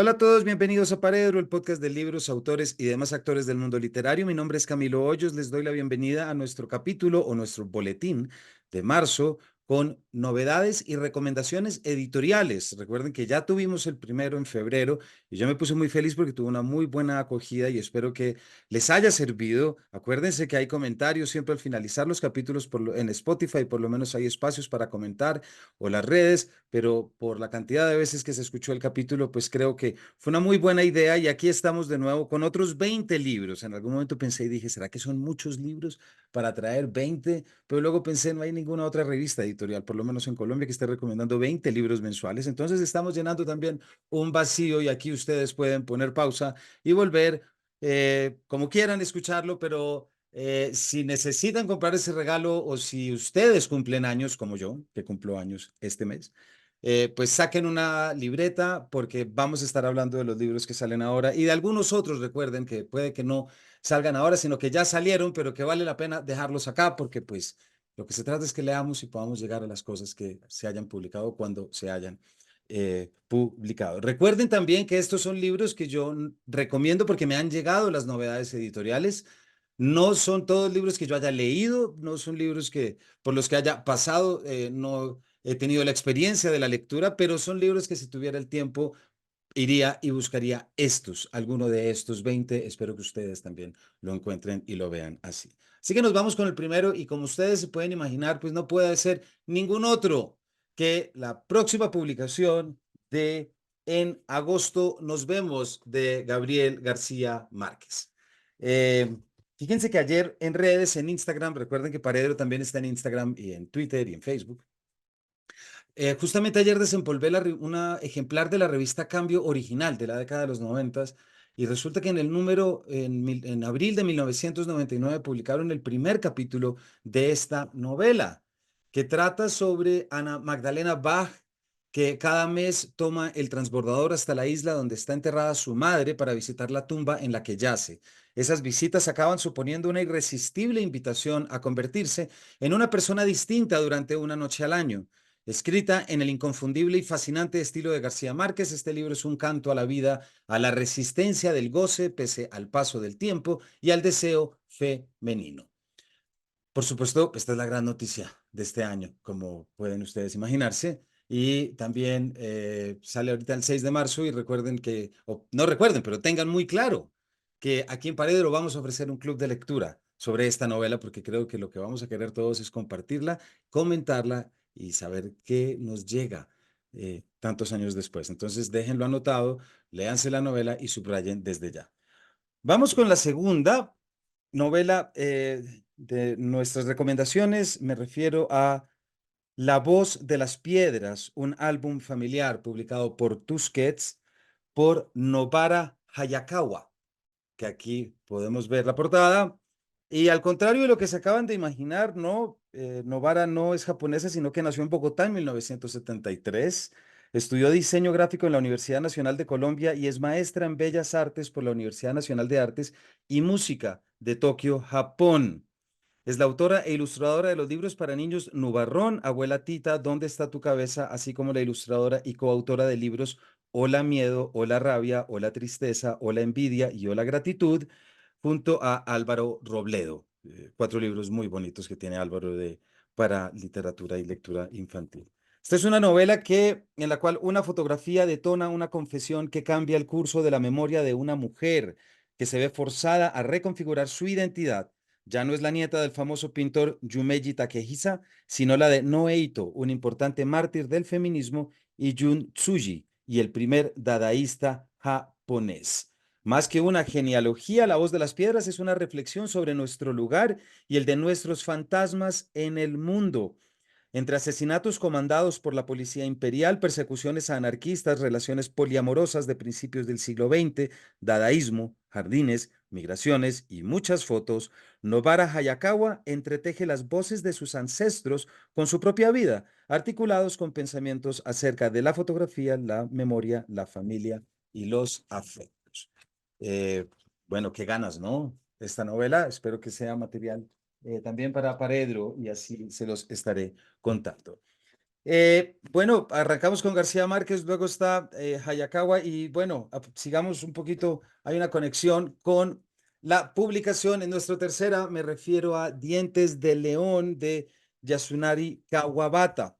Hola a todos, bienvenidos a Paredro, el podcast de libros, autores y demás actores del mundo literario. Mi nombre es Camilo Hoyos, les doy la bienvenida a nuestro capítulo o nuestro boletín de marzo con novedades y recomendaciones editoriales. Recuerden que ya tuvimos el primero en febrero y yo me puse muy feliz porque tuvo una muy buena acogida y espero que les haya servido. Acuérdense que hay comentarios siempre al finalizar los capítulos en Spotify, por lo menos hay espacios para comentar o las redes, pero por la cantidad de veces que se escuchó el capítulo, pues creo que fue una muy buena idea y aquí estamos de nuevo con otros 20 libros. En algún momento pensé y dije, ¿será que son muchos libros para traer 20? Pero luego pensé, no hay ninguna otra revista editorial, por lo menos en Colombia, que esté recomendando 20 libros mensuales. Entonces estamos llenando también un vacío y aquí ustedes pueden poner pausa y volver como quieran escucharlo, pero si necesitan comprar ese regalo o si ustedes cumplen años, como yo, que cumplo años este mes, pues saquen una libreta porque vamos a estar hablando de los libros que salen ahora y de algunos otros, recuerden que puede que no salgan ahora, sino que ya salieron, pero que vale la pena dejarlos acá porque pues lo que se trata es que leamos y podamos llegar a las cosas que se hayan publicado cuando se hayan publicado. Recuerden también que estos son libros que yo recomiendo porque me han llegado las novedades editoriales. No son todos libros que yo haya leído, no son libros que por los que haya pasado, no he tenido la experiencia de la lectura, pero son libros que si tuviera el tiempo iría y buscaría estos, alguno de estos 20. Espero que ustedes también lo encuentren y lo vean así. Así que nos vamos con el primero y como ustedes se pueden imaginar, pues no puede ser ningún otro que la próxima publicación de En agosto nos vemos de Gabriel García Márquez. Eh, Fíjense que ayer en redes, en Instagram, recuerden que Paredro también está en Instagram y en Twitter y en Facebook. Justamente ayer desempolvé una ejemplar de la revista Cambio original de la década de los 90 y resulta que en el número, en abril de 1999, publicaron el primer capítulo de esta novela, que trata sobre Ana Magdalena Bach, que cada mes toma el transbordador hasta la isla donde está enterrada su madre para visitar la tumba en la que yace. Esas visitas acaban suponiendo una irresistible invitación a convertirse en una persona distinta durante una noche al año. Escrita en el inconfundible y fascinante estilo de García Márquez, este libro es un canto a la vida, a la resistencia del goce pese al paso del tiempo y al deseo femenino. Por supuesto, esta es la gran noticia de este año, como pueden ustedes imaginarse. Y también sale ahorita el 6 de marzo y recuerden que, o no recuerden, pero tengan muy claro que aquí en Paredro vamos a ofrecer un club de lectura sobre esta novela porque creo que lo que vamos a querer todos es compartirla, comentarla y saber qué nos llega tantos años después. Entonces, déjenlo anotado, léanse la novela y subrayen desde ya. Vamos con la segunda novela de nuestras recomendaciones. Me refiero a La voz de las piedras, un álbum familiar publicado por Tusquets por Nobara Hayakawa, que aquí podemos ver la portada. Y al contrario de lo que se acaban de imaginar, no, Novara no es japonesa, sino que nació en Bogotá en 1973. Estudió diseño gráfico en la Universidad Nacional de Colombia y es maestra en Bellas Artes por la Universidad Nacional de Artes y Música de Tokio, Japón. Es la autora e ilustradora de los libros para niños Nubarrón, Abuela Tita, ¿Dónde está tu cabeza? Así como la ilustradora y coautora de libros Hola Miedo, Hola Rabia, Hola Tristeza, Hola Envidia y Hola Gratitud, junto a Álvaro Robledo. Cuatro libros muy bonitos que tiene Álvaro para literatura y lectura infantil. Esta es una novela en la cual una fotografía detona una confesión que cambia el curso de la memoria de una mujer que se ve forzada a reconfigurar su identidad. Ya no es la nieta del famoso pintor Yumeji Takehisa, sino la de Noeito, un importante mártir del feminismo, y Jun Tsuji, y el primer dadaísta japonés. Más que una genealogía, La voz de las piedras es una reflexión sobre nuestro lugar y el de nuestros fantasmas en el mundo. Entre asesinatos comandados por la policía imperial, persecuciones a anarquistas, relaciones poliamorosas de principios del siglo XX, dadaísmo, jardines, migraciones y muchas fotos, Nobara Hayakawa entreteje las voces de sus ancestros con su propia vida, articulados con pensamientos acerca de la fotografía, la memoria, la familia y los afectos. Eh, bueno, qué ganas, ¿no? Esta novela, espero que sea material también para Paredro y así se los estaré contando. Bueno, arrancamos con García Márquez, luego está Hayakawa y bueno, sigamos un poquito, hay una conexión con la publicación en nuestra tercera, me refiero a Dientes de León de Yasunari Kawabata,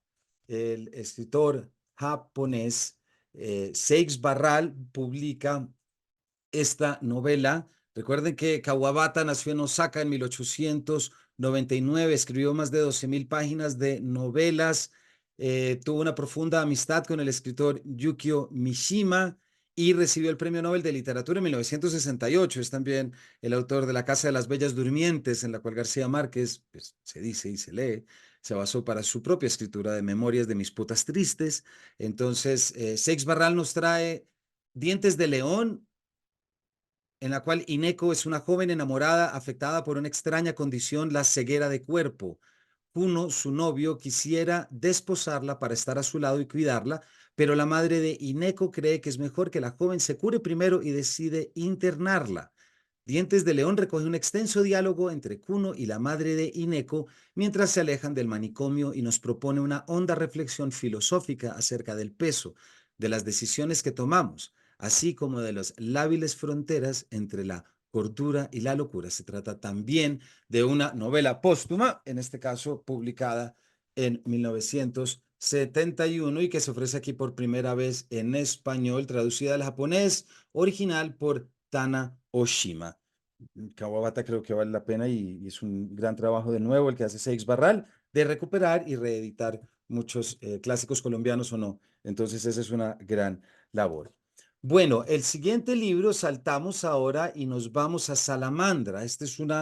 el escritor japonés. Seix Barral publica esta novela. Recuerden que Kawabata nació en Osaka en 1899, escribió más de 12.000 páginas de novelas, tuvo una profunda amistad con el escritor Yukio Mishima y recibió el Premio Nobel de Literatura en 1968. Es también el autor de La Casa de las Bellas Durmientes, en la cual García Márquez, pues, se dice y se lee, se basó para su propia escritura de Memorias de mis putas tristes. Entonces, Seix Barral nos trae Dientes de León, en la cual Ineko es una joven enamorada afectada por una extraña condición, la ceguera de cuerpo. Kuno, su novio, quisiera desposarla para estar a su lado y cuidarla, pero la madre de Ineko cree que es mejor que la joven se cure primero y decide internarla. Dientes de León recoge un extenso diálogo entre Kuno y la madre de Ineko mientras se alejan del manicomio y nos propone una honda reflexión filosófica acerca del peso, de las decisiones que tomamos, así como de las lábiles fronteras entre la cordura y la locura. Se trata también de una novela póstuma, en este caso publicada en 1971 y que se ofrece aquí por primera vez en español, traducida al japonés, original por Tana Oshima. Kawabata creo que vale la pena y es un gran trabajo de nuevo el que hace Seix Barral de recuperar y reeditar muchos clásicos colombianos o no. Entonces esa es una gran labor. Bueno, el siguiente libro saltamos ahora y nos vamos a Salamandra. Este es un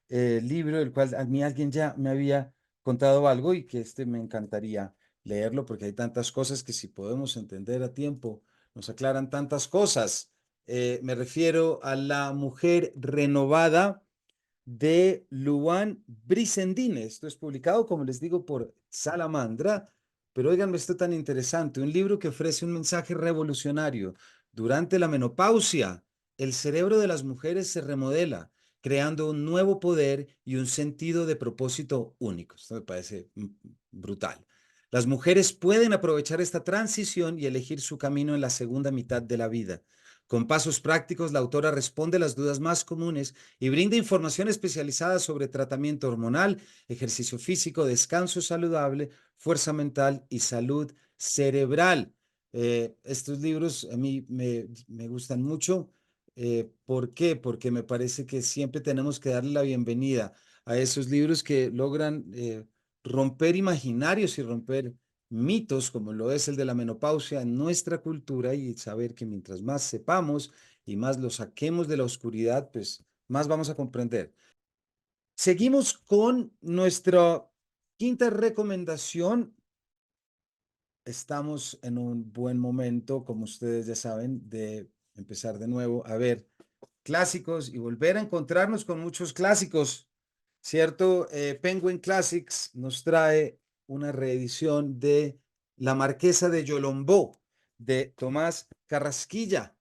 libro del cual a mí alguien ya me había contado algo y que este me encantaría leerlo porque hay tantas cosas que si podemos entender a tiempo nos aclaran tantas cosas. Me refiero a La mujer renovada de Luan Brizendine. Esto es publicado, como les digo, por Salamandra, pero oigan esto tan interesante, un libro que ofrece un mensaje revolucionario. Durante la menopausia, el cerebro de las mujeres se remodela, creando un nuevo poder y un sentido de propósito único. Esto me parece brutal. Las mujeres pueden aprovechar esta transición y elegir su camino en la segunda mitad de la vida. Con pasos prácticos, la autora responde las dudas más comunes y brinda información especializada sobre tratamiento hormonal, ejercicio físico, descanso saludable, fuerza mental y salud cerebral. Estos libros a mí me gustan mucho. ¿Por qué? Porque me parece que siempre tenemos que darle la bienvenida a esos libros que logran romper imaginarios y romper mitos, como lo es el de la menopausia en nuestra cultura, y saber que mientras más sepamos y más lo saquemos de la oscuridad, pues más vamos a comprender. Seguimos con nuestra quinta recomendación. Estamos en un buen momento, como ustedes ya saben, de empezar de nuevo a ver clásicos y volver a encontrarnos con muchos clásicos, ¿cierto? Penguin Classics nos trae una reedición de La Marquesa de Yolombó, de Tomás Carrasquilla.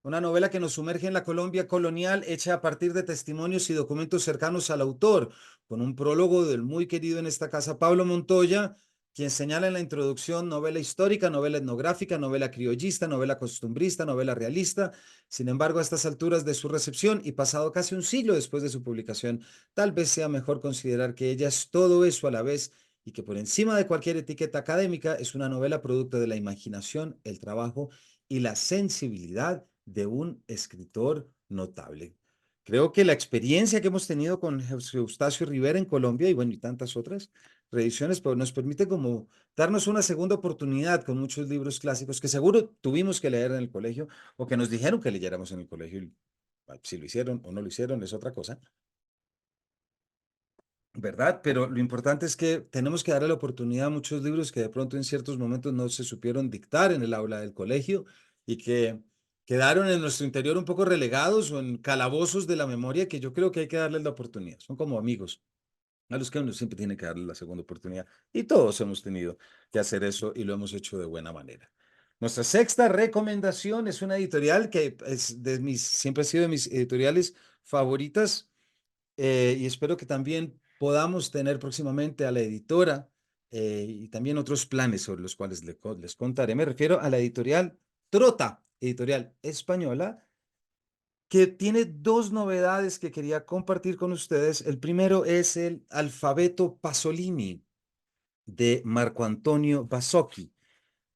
Una novela que nos sumerge en la Colombia colonial, hecha a partir de testimonios y documentos cercanos al autor, con un prólogo del muy querido en esta casa Pablo Montoya, quien señala en la introducción novela histórica, novela etnográfica, novela criollista, novela costumbrista, novela realista. Sin embargo, a estas alturas de su recepción y pasado casi un siglo después de su publicación, tal vez sea mejor considerar que ella es todo eso a la vez y que por encima de cualquier etiqueta académica es una novela producto de la imaginación, el trabajo y la sensibilidad de un escritor notable. Creo que la experiencia que hemos tenido con Eustacio Rivera en Colombia y bueno, y tantas otras reediciones, pues nos permite como darnos una segunda oportunidad con muchos libros clásicos que seguro tuvimos que leer en el colegio o que nos dijeron que leyéramos en el colegio. Y, si lo hicieron o no lo hicieron es otra cosa, ¿verdad? Pero lo importante es que tenemos que darle la oportunidad a muchos libros que de pronto en ciertos momentos no se supieron dictar en el aula del colegio y que quedaron en nuestro interior un poco relegados o en calabozos de la memoria que yo creo que hay que darles la oportunidad. Son como amigos a los que uno siempre tiene que darle la segunda oportunidad. Y todos hemos tenido que hacer eso y lo hemos hecho de buena manera. Nuestra sexta recomendación es una editorial que es de mis, siempre ha sido de mis editoriales favoritas, y espero que también podamos tener próximamente a la editora. y también otros planes sobre los cuales les contaré. Me refiero a la editorial Trota, editorial española, que tiene dos novedades que quería compartir con ustedes. El primero es el Alfabeto Pasolini de Marco Antonio Basocchi.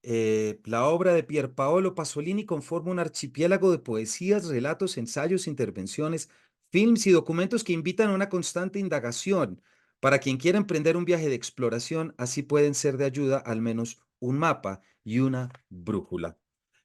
La obra de Pierpaolo Pasolini conforma un archipiélago de poesías, relatos, ensayos, intervenciones, films y documentos que invitan a una constante indagación. Para quien quiera emprender un viaje de exploración, así pueden ser de ayuda al menos un mapa y una brújula.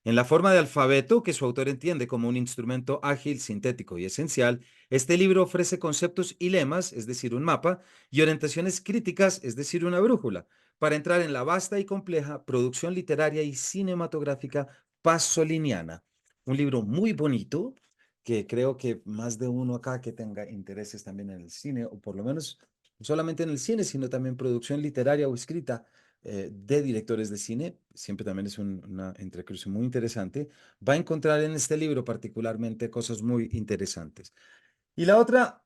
En la forma de alfabeto, que su autor entiende como un instrumento ágil, sintético y esencial, este libro ofrece conceptos y lemas, es decir, un mapa, y orientaciones críticas, es decir, una brújula para entrar en la vasta y compleja producción literaria y cinematográfica pasoliniana. Un libro muy bonito que creo que más de uno acá que tenga intereses también en el cine, o por lo menos no solamente en el cine, sino también producción literaria o escrita de directores de cine, siempre también es una entrecruce muy interesante, va a encontrar en este libro particularmente cosas muy interesantes. Y la otra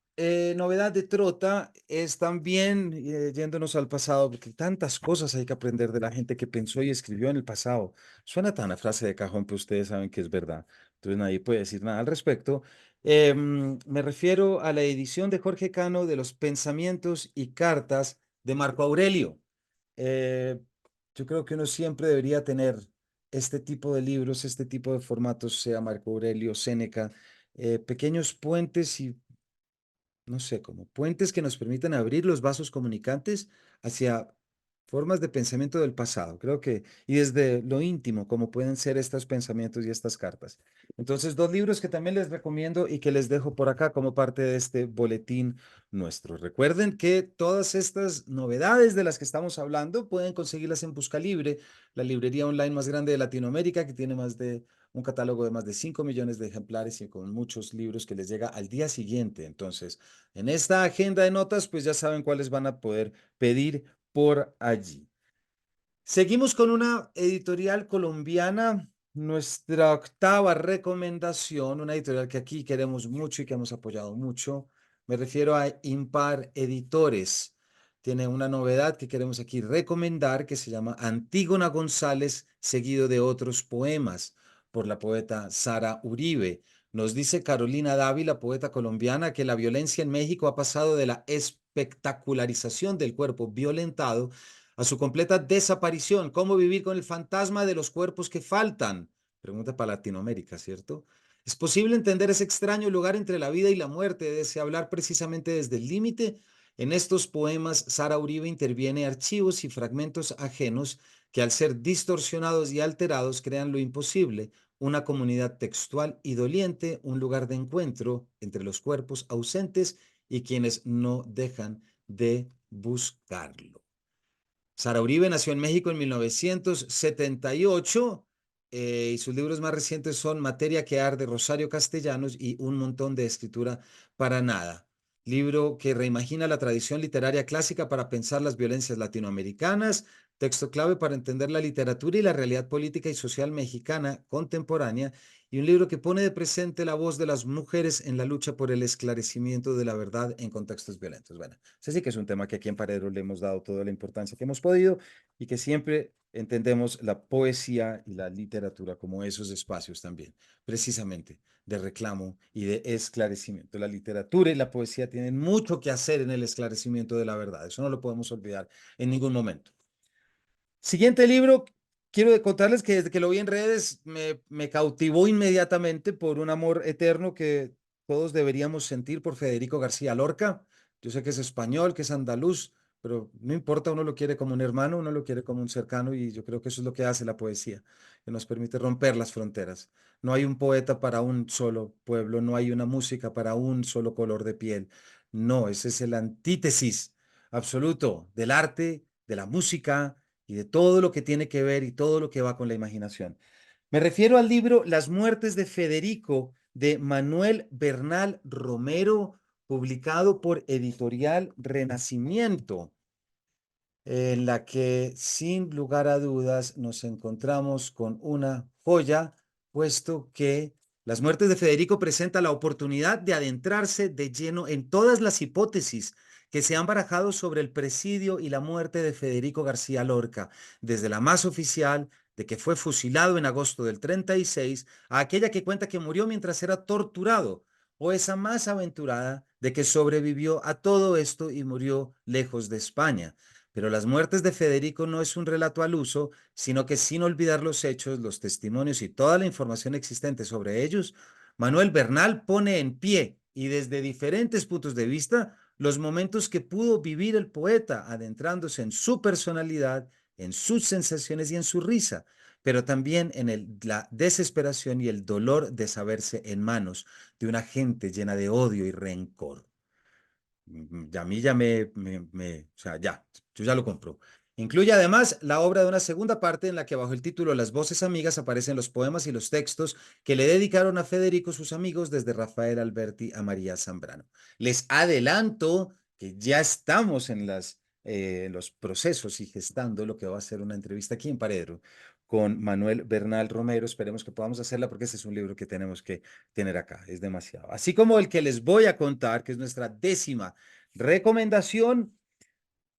novedad de Trota es también yéndonos al pasado, porque tantas cosas hay que aprender de la gente que pensó y escribió en el pasado. Suena tan a frase de cajón, pero ustedes saben que es verdad. Entonces nadie puede decir nada al respecto. Me refiero a la edición de Jorge Cano de los pensamientos y cartas de Marco Aurelio. Eh, yo creo que uno siempre debería tener este tipo de libros, este tipo de formatos, sea Marco Aurelio, Séneca, pequeños puentes y no sé, como puentes que nos permitan abrir los vasos comunicantes hacia formas de pensamiento del pasado. Creo que, y desde lo íntimo, como pueden ser estos pensamientos y estas cartas. Entonces, dos libros que también les recomiendo y que les dejo por acá como parte de este boletín nuestro. Recuerden que todas estas novedades de las que estamos hablando pueden conseguirlas en Busca Libre, la librería online más grande de Latinoamérica, que tiene más de un catálogo de más de 5 millones de ejemplares y con muchos libros que les llega al día siguiente. Entonces, en esta agenda de notas, pues ya saben cuáles van a poder pedir por allí. Seguimos con una editorial colombiana, nuestra octava recomendación, una editorial que aquí queremos mucho y que hemos apoyado mucho. Me refiero a Impar Editores. Tiene una novedad que queremos aquí recomendar que se llama Antígona González, seguido de otros poemas, por la poeta Sara Uribe. Nos dice Carolina Dávila, poeta colombiana, que la violencia en México ha pasado de la espectacularización del cuerpo violentado a su completa desaparición. ¿Cómo vivir con el fantasma de los cuerpos que faltan? Pregunta para Latinoamérica, ¿cierto? ¿Es posible entender ese extraño lugar entre la vida y la muerte? ¿Desea hablar precisamente desde el límite? En estos poemas, Sara Uribe interviene archivos y fragmentos ajenos que al ser distorsionados y alterados crean lo imposible, una comunidad textual y doliente, un lugar de encuentro entre los cuerpos ausentes y quienes no dejan de buscarlo. Sara Uribe nació en México en 1978 y sus libros más recientes son Materia que arde, Rosario Castellanos y Un montón de escritura para nada. Libro que reimagina la tradición literaria clásica para pensar las violencias latinoamericanas, texto clave para entender la literatura y la realidad política y social mexicana contemporánea, y un libro que pone de presente la voz de las mujeres en la lucha por el esclarecimiento de la verdad en contextos violentos. Bueno, ese sí que es un tema que aquí en Paredro le hemos dado toda la importancia que hemos podido y que siempre entendemos la poesía y la literatura como esos espacios también, precisamente de reclamo y de esclarecimiento. La literatura y la poesía tienen mucho que hacer en el esclarecimiento de la verdad. Eso no lo podemos olvidar en ningún momento. Siguiente libro, quiero contarles que desde que lo vi en redes me cautivó inmediatamente por un amor eterno que todos deberíamos sentir por Federico García Lorca. Yo sé que es español, que es andaluz, pero no importa, uno lo quiere como un hermano, uno lo quiere como un cercano y yo creo que eso es lo que hace la poesía, que nos permite romper las fronteras. No hay un poeta para un solo pueblo, no hay una música para un solo color de piel. No, ese es el antítesis absoluto del arte, de la música y de todo lo que tiene que ver y todo lo que va con la imaginación. Me refiero al libro Las muertes de Federico de Manuel Bernal Romero, publicado por Editorial Renacimiento, en la que sin lugar a dudas nos encontramos con una joya, puesto que Las muertes de Federico presenta la oportunidad de adentrarse de lleno en todas las hipótesis que se han barajado sobre el presidio y la muerte de Federico García Lorca, desde la más oficial, de que fue fusilado en agosto del 36, a aquella que cuenta que murió mientras era torturado, o esa más aventurada de que sobrevivió a todo esto y murió lejos de España. Pero las muertes de Federico no es un relato al uso, sino que sin olvidar los hechos, los testimonios y toda la información existente sobre ellos, Manuel Bernal pone en pie y desde diferentes puntos de vista los momentos que pudo vivir el poeta, adentrándose en su personalidad, en sus sensaciones y en su risa, pero también en la desesperación y el dolor de saberse en manos de una gente llena de odio y rencor. A mí ya o sea, ya, yo ya lo compro. Incluye además la obra de una segunda parte en la que bajo el título Las voces amigas aparecen los poemas y los textos que le dedicaron a Federico sus amigos desde Rafael Alberti a María Zambrano. Les adelanto que ya estamos en los procesos y gestando lo que va a ser una entrevista aquí en Paredro con Manuel Bernal Romero. Esperemos que podamos hacerla porque este es un libro que tenemos que tener acá, es demasiado. Así como el que les voy a contar, que es nuestra 10ª recomendación,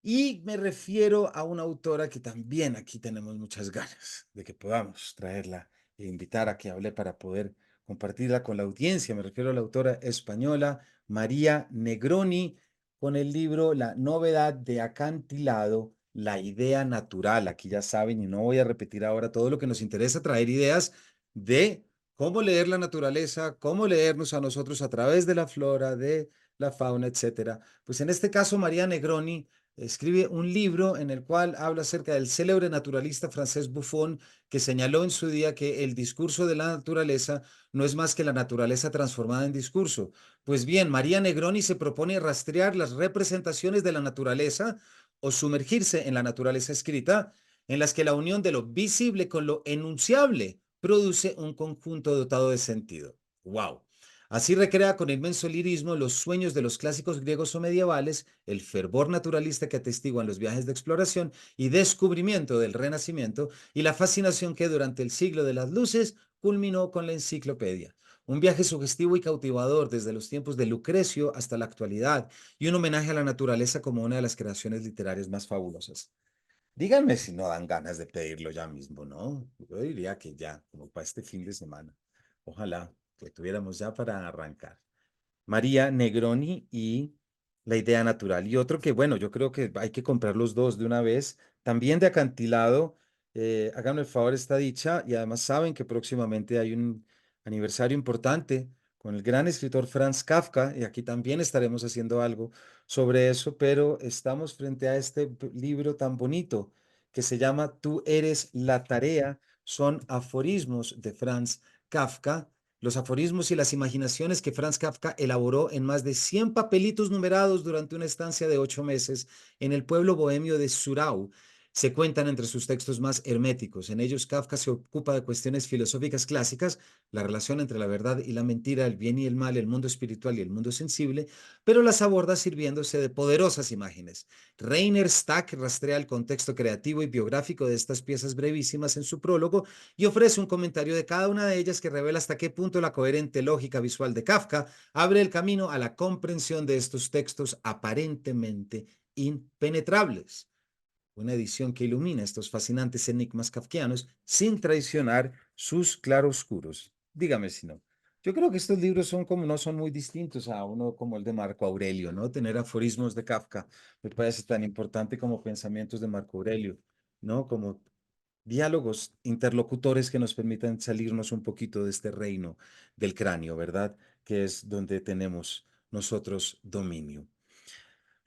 y me refiero a una autora que también aquí tenemos muchas ganas de que podamos traerla e invitar a que hable para poder compartirla con la audiencia. Me refiero a la autora española María Negroni con el libro La novedad de Acantilado, la idea natural. Aquí ya saben, y no voy a repetir ahora todo lo que nos interesa, traer ideas de cómo leer la naturaleza, cómo leernos a nosotros a través de la flora, de la fauna, etcétera. Pues en este caso, María Negroni escribe un libro en el cual habla acerca del célebre naturalista francés Buffon, que señaló en su día que el discurso de la naturaleza no es más que la naturaleza transformada en discurso. Pues bien, María Negroni se propone rastrear las representaciones de la naturaleza o sumergirse en la naturaleza escrita, en las que la unión de lo visible con lo enunciable produce un conjunto dotado de sentido. ¡Wow! Así recrea con inmenso lirismo los sueños de los clásicos griegos o medievales, el fervor naturalista que atestiguan los viajes de exploración y descubrimiento del Renacimiento y la fascinación que durante el siglo de las luces culminó con la enciclopedia. Un viaje sugestivo y cautivador desde los tiempos de Lucrecio hasta la actualidad y un homenaje a la naturaleza como una de las creaciones literarias más fabulosas. Díganme si no dan ganas de pedirlo ya mismo, ¿no? Yo diría que ya, como para este fin de semana. Ojalá que tuviéramos ya para arrancar. María Negroni y La idea natural. Y otro que, bueno, yo creo que hay que comprar los dos de una vez. También de acantilado. Háganme el favor esta dicha. Y además saben que próximamente hay un aniversario importante con el gran escritor Franz Kafka. Y aquí también estaremos haciendo algo sobre eso. Pero estamos frente a este libro tan bonito que se llama Tú eres la tarea. Son aforismos de Franz Kafka, los aforismos y las imaginaciones que Franz Kafka elaboró en más de 100 papelitos numerados durante una estancia de 8 meses en el pueblo bohemio de Surau se cuentan entre sus textos más herméticos. En ellos Kafka se ocupa de cuestiones filosóficas clásicas, la relación entre la verdad y la mentira, el bien y el mal, el mundo espiritual y el mundo sensible, pero las aborda sirviéndose de poderosas imágenes. Rainer Stack rastrea el contexto creativo y biográfico de estas piezas brevísimas en su prólogo y ofrece un comentario de cada una de ellas que revela hasta qué punto la coherente lógica visual de Kafka abre el camino a la comprensión de estos textos aparentemente impenetrables. Una edición que ilumina estos fascinantes enigmas kafkianos sin traicionar sus claroscuros. Dígame si no. Yo creo que estos libros son como no son muy distintos a uno como el de Marco Aurelio, ¿no? Tener aforismos de Kafka me parece tan importante como pensamientos de Marco Aurelio, ¿no? Como diálogos interlocutores que nos permitan salirnos un poquito de este reino del cráneo, ¿verdad? Que es donde tenemos nosotros dominio.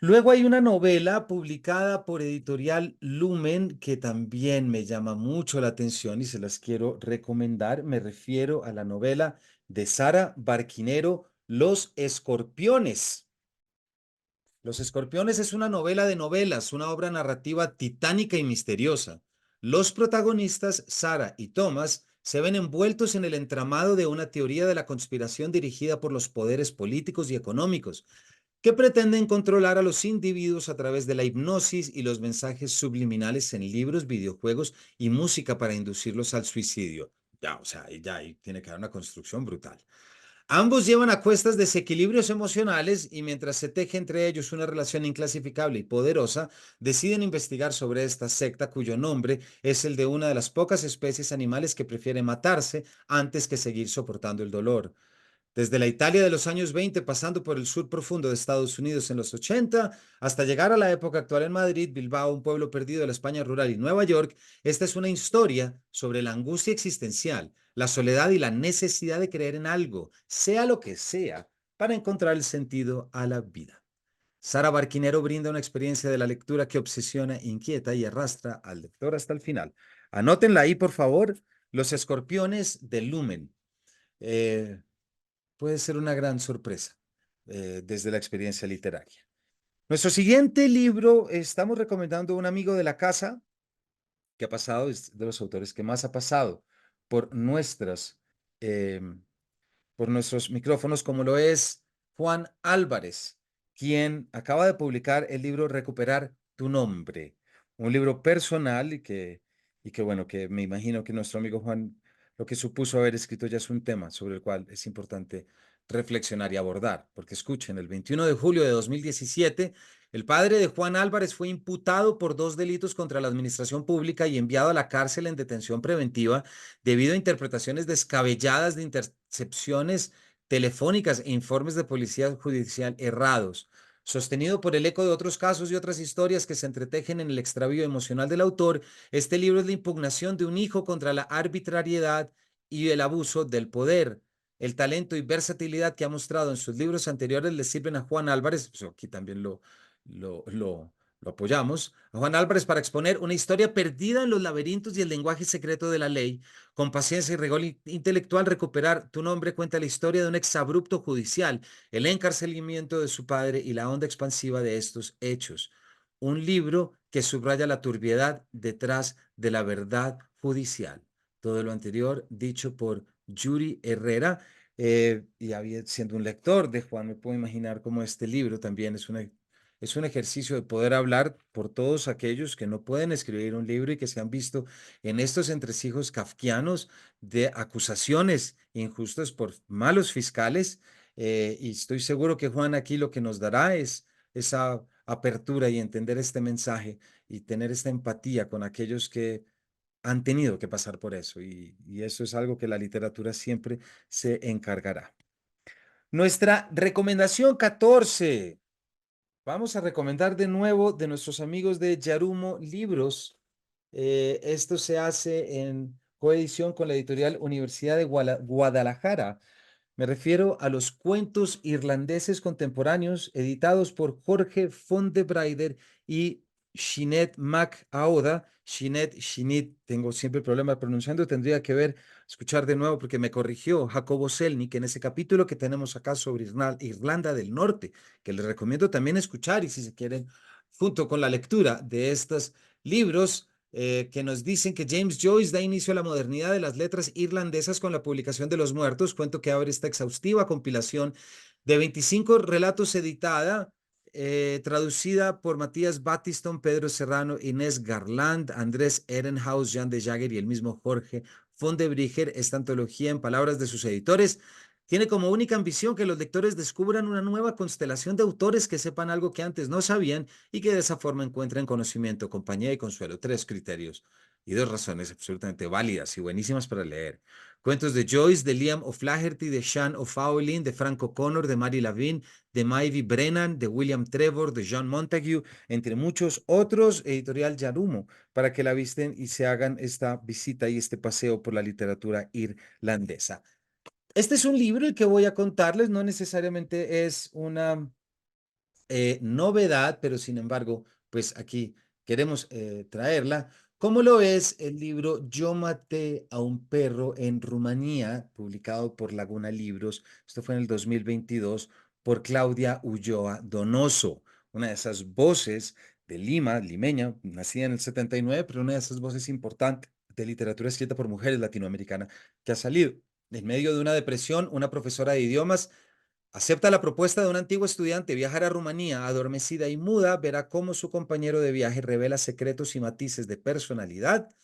Luego hay una novela publicada por Editorial Lumen que también me llama mucho la atención y se las quiero recomendar. Me refiero a la novela de Sara Barquinero, Los Escorpiones. Los Escorpiones es una novela de novelas, una obra narrativa titánica y misteriosa. Los protagonistas, Sara y Thomas, se ven envueltos en el entramado de una teoría de la conspiración dirigida por los poderes políticos y económicos que pretenden controlar a los individuos a través de la hipnosis y los mensajes subliminales en libros, videojuegos y música para inducirlos al suicidio. Ya, o sea, ya ahí tiene que haber una construcción brutal. Ambos llevan a cuestas desequilibrios emocionales y mientras se teje entre ellos una relación inclasificable y poderosa, deciden investigar sobre esta secta cuyo nombre es el de una de las pocas especies animales que prefiere matarse antes que seguir soportando el dolor. Desde la Italia de los años 20, pasando por el sur profundo de Estados Unidos en los 80, hasta llegar a la época actual en Madrid, Bilbao, un pueblo perdido de la España rural y Nueva York, esta es una historia sobre la angustia existencial, la soledad y la necesidad de creer en algo, sea lo que sea, para encontrar el sentido a la vida. Sara Barquinero brinda una experiencia de la lectura que obsesiona, inquieta y arrastra al lector hasta el final. Anótenla ahí, por favor, Los Escorpiones de Lumen. Eh, Puede ser una gran sorpresa desde la experiencia literaria. Nuestro siguiente libro estamos recomendando a un amigo de la casa que ha pasado, es de los autores que más ha pasado por eh, por nuestros micrófonos, como lo es Juan Álvarez, quien acaba de publicar el libro Recuperar tu nombre, un libro personal y que bueno, que me imagino que nuestro amigo Juan lo que supuso haber escrito ya es un tema sobre el cual es importante reflexionar y abordar, porque escuchen, el 21 de julio de 2017, el padre de Juan Álvarez fue imputado por 2 delitos contra la administración pública y enviado a la cárcel en detención preventiva debido a interpretaciones descabelladas de intercepciones telefónicas e informes de policía judicial errados. Sostenido por el eco de otros casos y otras historias que se entretejen en el extravío emocional del autor, este libro es la impugnación de un hijo contra la arbitrariedad y el abuso del poder. El talento y versatilidad que ha mostrado en sus libros anteriores le sirven a Juan Álvarez, pues aquí también lo, lo, lo apoyamos, a Juan Álvarez para exponer una historia perdida en los laberintos y el lenguaje secreto de la ley. Con paciencia y rigor intelectual, Recuperar tu nombre cuenta la historia de un exabrupto judicial, el encarcelamiento de su padre y la onda expansiva de estos hechos. Un libro que subraya la turbiedad detrás de la verdad judicial. Todo lo anterior dicho por Yuri Herrera. Siendo un lector de Juan, me puedo imaginar cómo este libro también es un ejercicio de poder hablar por todos aquellos que no pueden escribir un libro y que se han visto en estos entresijos kafkianos de acusaciones injustas por malos fiscales. Y estoy seguro que Juan aquí lo que nos dará es esa apertura y entender este mensaje y tener esta empatía con aquellos que han tenido que pasar por eso. Y eso es algo que la literatura siempre se encargará. Nuestra recomendación 14. Vamos a recomendar de nuevo de nuestros amigos de Yarumo Libros. Esto se hace en coedición con la editorial Universidad de Guadalajara. Me refiero a los cuentos irlandeses contemporáneos editados por Jorge Fondebreider y Sinead MacAoda. Sinead, tengo siempre el problema pronunciando, tendría que escuchar de nuevo porque me corrigió Jacobo Selnick en ese capítulo que tenemos acá sobre Irlanda del Norte, que les recomiendo también escuchar y si se quieren, junto con la lectura de estos libros, que nos dicen que James Joyce da inicio a la modernidad de las letras irlandesas con la publicación de Los Muertos, cuento que abre esta exhaustiva compilación de 25 relatos editada, traducida por Matías Battiston, Pedro Serrano, Inés Garland, Andrés Ehrenhaus, Jan de Jager y el mismo Jorge Fondebriger. Esta antología, en palabras de sus editores, tiene como única ambición que los lectores descubran una nueva constelación de autores que sepan algo que antes no sabían y que de esa forma encuentren conocimiento, compañía y consuelo. 3 criterios y 2 razones absolutamente válidas y buenísimas para leer. Cuentos de Joyce, de Liam O'Flaherty, de Sean O'Fallon, de Frank O'Connor, de Mary Lavin, de Maivy Brennan, de William Trevor, de John Montague, entre muchos otros, editorial Yarumo, para que la visten y se hagan esta visita y este paseo por la literatura irlandesa. Este es un libro el que voy a contarles, no necesariamente es una novedad, pero sin embargo, pues aquí queremos traerla. ¿Cómo lo es el libro Yo maté a un perro en Rumanía, publicado por Laguna Libros? Esto fue en el 2022 por Claudia Ulloa Donoso, una de esas voces de Lima, limeña, nacida en el 79, pero una de esas voces importantes de literatura escrita por mujeres latinoamericanas que ha salido en medio de una depresión, una profesora de idiomas. Acepta la propuesta de un antiguo estudiante viajar a Rumanía, adormecida y muda, verá cómo su compañero de viaje revela secretos y matices de personalidad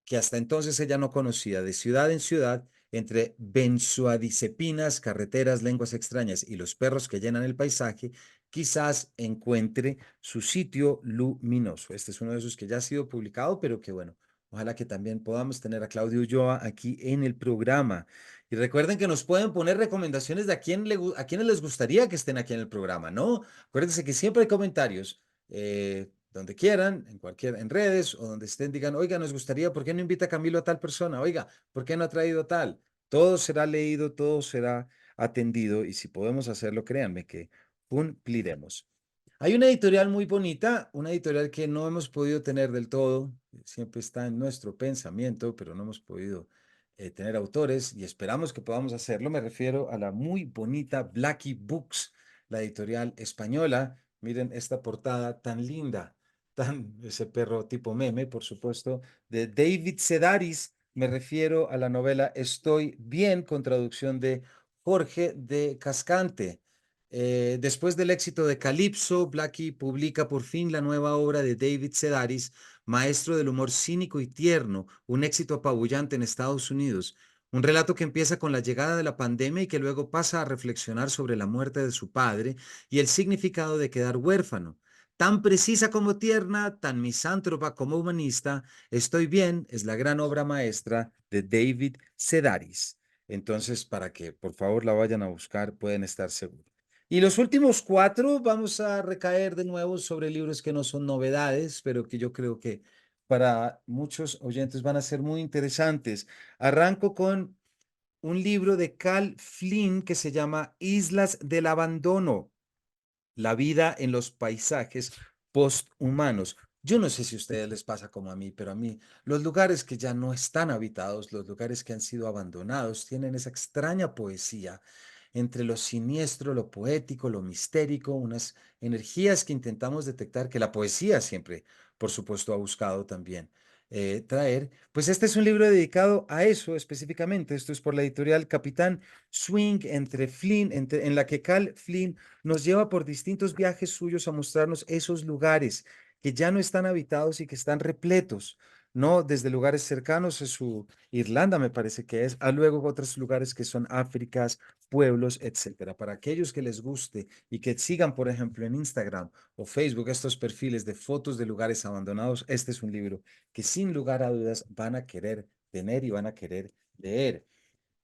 que hasta entonces ella no conocía. De ciudad en ciudad, entre benzodiazepinas, carreteras, lenguas extrañas y los perros que llenan el paisaje, quizás encuentre su sitio luminoso. Este es uno de esos que ya ha sido publicado, pero que bueno, ojalá que también podamos tener a Claudio Ulloa aquí en el programa. Y recuerden que nos pueden poner recomendaciones de a quienes les gustaría que estén aquí en el programa, ¿no? Acuérdense que siempre hay comentarios. Donde quieran, en redes o donde estén, digan, oiga, nos gustaría, ¿por qué no invita a Camilo a tal persona? Oiga, ¿por qué no ha traído tal? Todo será leído, todo será atendido y si podemos hacerlo, créanme que cumpliremos. Hay una editorial muy bonita, una editorial que no hemos podido tener del todo, siempre está en nuestro pensamiento, pero no hemos podido tener autores y esperamos que podamos hacerlo. Me refiero a la muy bonita Blackie Books, la editorial española. Miren esta portada tan linda, ese perro tipo meme, por supuesto, de David Sedaris. Me refiero a la novela Estoy bien, con traducción de Jorge de Cascante. Después del éxito de Calypso, Blackie publica por fin la nueva obra de David Sedaris, maestro del humor cínico y tierno, un éxito apabullante en Estados Unidos. Un relato que empieza con la llegada de la pandemia y que luego pasa a reflexionar sobre la muerte de su padre y el significado de quedar huérfano. Tan precisa como tierna, tan misántropa como humanista, Estoy bien es la gran obra maestra de David Sedaris. Entonces, para que por favor la vayan a buscar, pueden estar seguros. Y los últimos cuatro vamos a recaer de nuevo sobre libros que no son novedades, pero que yo creo que para muchos oyentes van a ser muy interesantes. Arranco con un libro de Cal Flynn que se llama Islas del Abandono, la vida en los paisajes posthumanos. Yo no sé si a ustedes les pasa como a mí, pero a mí los lugares que ya no están habitados, los lugares que han sido abandonados, tienen esa extraña poesía entre lo siniestro, lo poético, lo mistérico, unas energías que intentamos detectar, que la poesía siempre, por supuesto, ha buscado también traer. Pues este es un libro dedicado a eso específicamente. Esto es por la editorial Capitán Swing entre Flynn, en la que Cal Flynn nos lleva por distintos viajes suyos a mostrarnos esos lugares que ya no están habitados y que están repletos, ¿no? Desde lugares cercanos a su Irlanda, me parece que es, a luego otros lugares que son Áfricas, pueblos, etcétera. Para aquellos que les guste y que sigan, por ejemplo, en Instagram o Facebook estos perfiles de fotos de lugares abandonados, este es un libro que sin lugar a dudas van a querer tener y van a querer leer.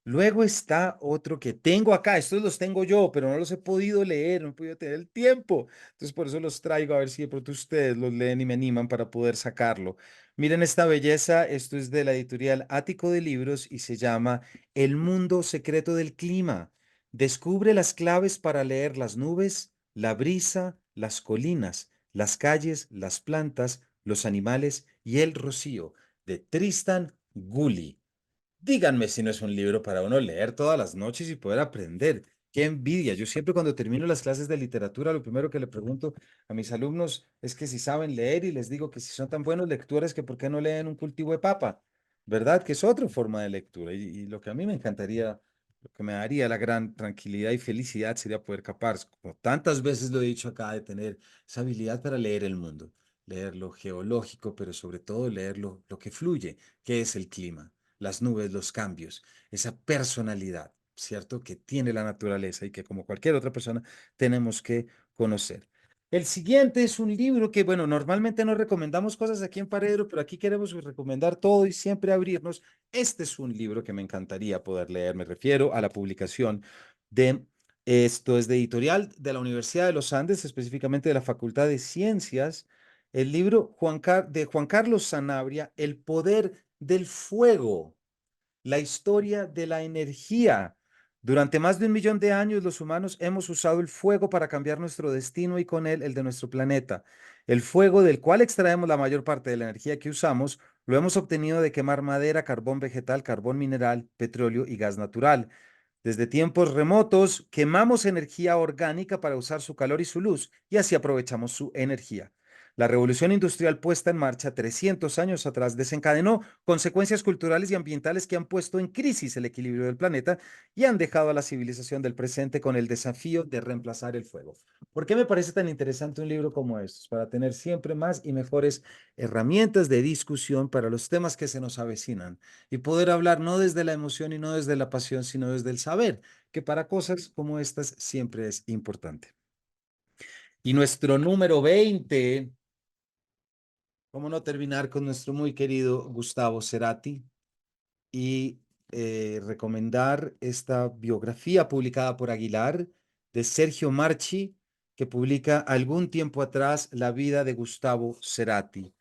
Luego está otro que tengo acá, estos los tengo yo, pero no los he podido leer, no he podido tener el tiempo. Entonces por eso los traigo a ver si de pronto ustedes los leen y me animan para poder sacarlo. Miren esta belleza, esto es de la editorial Ático de Libros y se llama El mundo secreto del clima. Descubre las claves para leer las nubes, la brisa, las colinas, las calles, las plantas, los animales y el rocío, de Tristan Gully. Díganme si no es un libro para uno leer todas las noches y poder aprender. Qué envidia. Yo siempre cuando termino las clases de literatura, lo primero que le pregunto a mis alumnos es que si saben leer y les digo que si son tan buenos lectores, que por qué no leen un cultivo de papa, ¿verdad? Que es otra forma de lectura. Y lo que a mí me encantaría, lo que me daría la gran tranquilidad y felicidad sería poder capaz, como tantas veces lo he dicho acá, de tener esa habilidad para leer el mundo, leer lo geológico, pero sobre todo leer lo que fluye, que es el clima, las nubes, los cambios, esa personalidad, ¿cierto? Que tiene la naturaleza y que como cualquier otra persona tenemos que conocer. El siguiente es un libro que, bueno, normalmente no recomendamos cosas aquí en Paredro, pero aquí queremos recomendar todo y siempre abrirnos. Este es un libro que me encantaría poder leer. Me refiero a la publicación de, esto es de editorial de la Universidad de los Andes, específicamente de la Facultad de Ciencias, el libro de Juan Carlos Sanabria, El poder del fuego, la historia de la energía. Durante más de 1 millón de años, los humanos hemos usado el fuego para cambiar nuestro destino y con él el de nuestro planeta. El fuego del cual extraemos la mayor parte de la energía que usamos, lo hemos obtenido de quemar madera, carbón vegetal, carbón mineral, petróleo y gas natural. Desde tiempos remotos, quemamos energía orgánica para usar su calor y su luz, y así aprovechamos su energía. La revolución industrial puesta en marcha 300 años atrás desencadenó consecuencias culturales y ambientales que han puesto en crisis el equilibrio del planeta y han dejado a la civilización del presente con el desafío de reemplazar el fuego. ¿Por qué me parece tan interesante un libro como estos? Para tener siempre más y mejores herramientas de discusión para los temas que se nos avecinan y poder hablar no desde la emoción y no desde la pasión, sino desde el saber, que para cosas como estas siempre es importante. Y nuestro número 20, ¿cómo no terminar con nuestro muy querido Gustavo Cerati? Y recomendar esta biografía publicada por Aguilar de Sergio Marchi, que publica algún tiempo atrás la vida de Gustavo Cerati.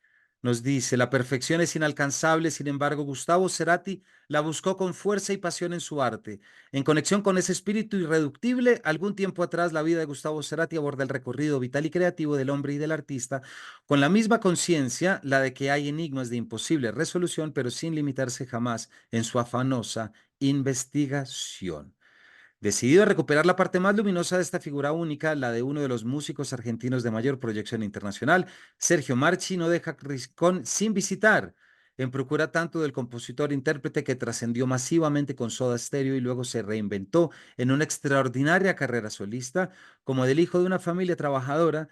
Nos dice, la perfección es inalcanzable, sin embargo, Gustavo Cerati la buscó con fuerza y pasión en su arte. En conexión con ese espíritu irreductible, algún tiempo atrás la vida de Gustavo Cerati aborda el recorrido vital y creativo del hombre y del artista con la misma conciencia, la de que hay enigmas de imposible resolución, pero sin limitarse jamás en su afanosa investigación. Decidido a recuperar la parte más luminosa de esta figura única, la de uno de los músicos argentinos de mayor proyección internacional, Sergio Marchi no deja Riscón sin visitar, en procura tanto del compositor-intérprete que trascendió masivamente con Soda Stereo y luego se reinventó en una extraordinaria carrera solista, como del hijo de una familia trabajadora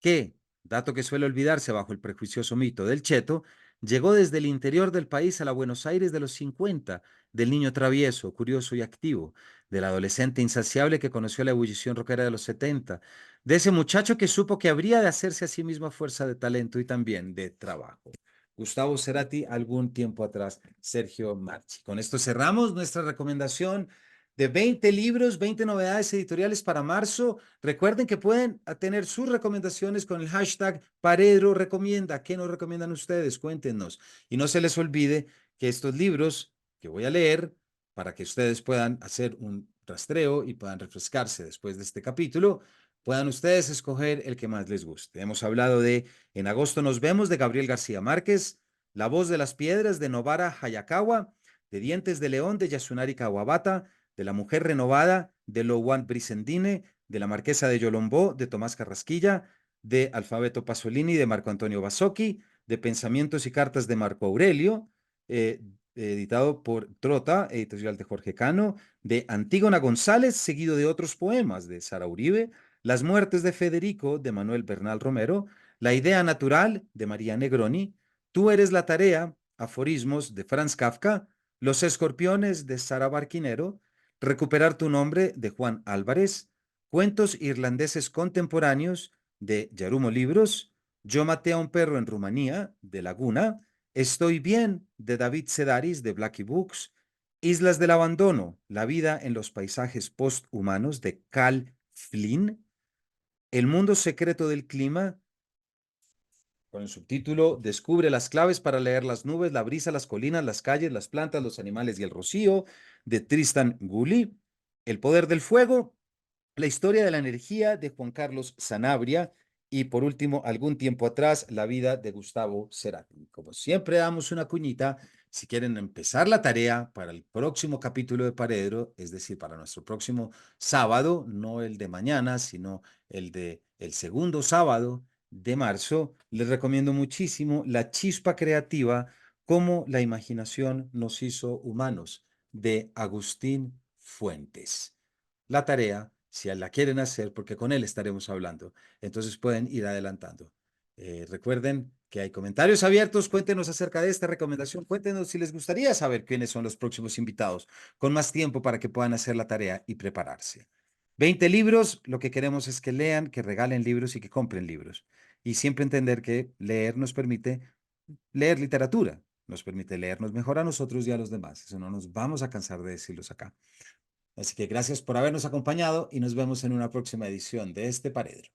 que, dato que suele olvidarse bajo el prejuicioso mito del cheto, llegó desde el interior del país a la Buenos Aires de los 50, del niño travieso, curioso y activo, del adolescente insaciable que conoció la ebullición rockera de los 70, de ese muchacho que supo que habría de hacerse a sí mismo a fuerza de talento y también de trabajo. Gustavo Cerati, algún tiempo atrás, Sergio Marchi. Con esto cerramos nuestra recomendación de 20 libros, 20 novedades editoriales para marzo. Recuerden que pueden tener sus recomendaciones con el hashtag Paredro Recomienda. ¿Qué nos recomiendan ustedes? Cuéntenos. Y no se les olvide que estos libros que voy a leer, para que ustedes puedan hacer un rastreo y puedan refrescarse después de este capítulo, puedan ustedes escoger el que más les guste. Hemos hablado de En agosto nos vemos de Gabriel García Márquez, La voz de las piedras de Nobara Hayakawa, de Dientes de león de Yasunari Kawabata, de La mujer renovada de Lowan Brisendine, de La marquesa de Yolombó de Tomás Carrasquilla, de Alfabeto Pasolini de Marco Antonio Basocchi, de Pensamientos y cartas de Marco Aurelio, editado por Trota, editorial de Jorge Cano, de Antígona González, seguido de otros poemas de Sara Uribe, Las muertes de Federico de Manuel Bernal Romero, La idea natural de María Negroni, Tú eres la tarea, aforismos de Franz Kafka, Los escorpiones de Sara Barquinero, Recuperar tu nombre de Juan Álvarez, Cuentos irlandeses contemporáneos de Yarumo Libros, Yo maté a un perro en Rumanía de Laguna, Estoy bien de David Sedaris de Blackie Books, Islas del Abandono, La vida en los paisajes posthumanos de Cal Flynn, El mundo secreto del clima con el subtítulo Descubre las claves para leer las nubes, la brisa, las colinas, las calles, las plantas, los animales y el rocío, de Tristan Gully. El poder del fuego, la historia de la energía, de Juan Carlos Sanabria. Y por último, algún tiempo atrás, la vida de Gustavo Cerati. Como siempre, damos una cuñita. Si quieren empezar la tarea para el próximo capítulo de Paredro, es decir, para nuestro próximo sábado, no el de mañana, sino el de el segundo sábado de marzo, les recomiendo muchísimo La chispa creativa, cómo la imaginación nos hizo humanos, de Agustín Fuentes. La tarea, si la quieren hacer, porque con él estaremos hablando, entonces pueden ir adelantando. Recuerden que hay comentarios abiertos, cuéntenos acerca de esta recomendación, cuéntenos si les gustaría saber quiénes son los próximos invitados, con más tiempo para que puedan hacer la tarea y prepararse. 20 libros, lo que queremos es que lean, que regalen libros y que compren libros. Y siempre entender que leer nos permite leer literatura, nos permite leernos mejor a nosotros y a los demás. Eso no nos vamos a cansar de decirlos acá. Así que gracias por habernos acompañado y nos vemos en una próxima edición de este Paredro.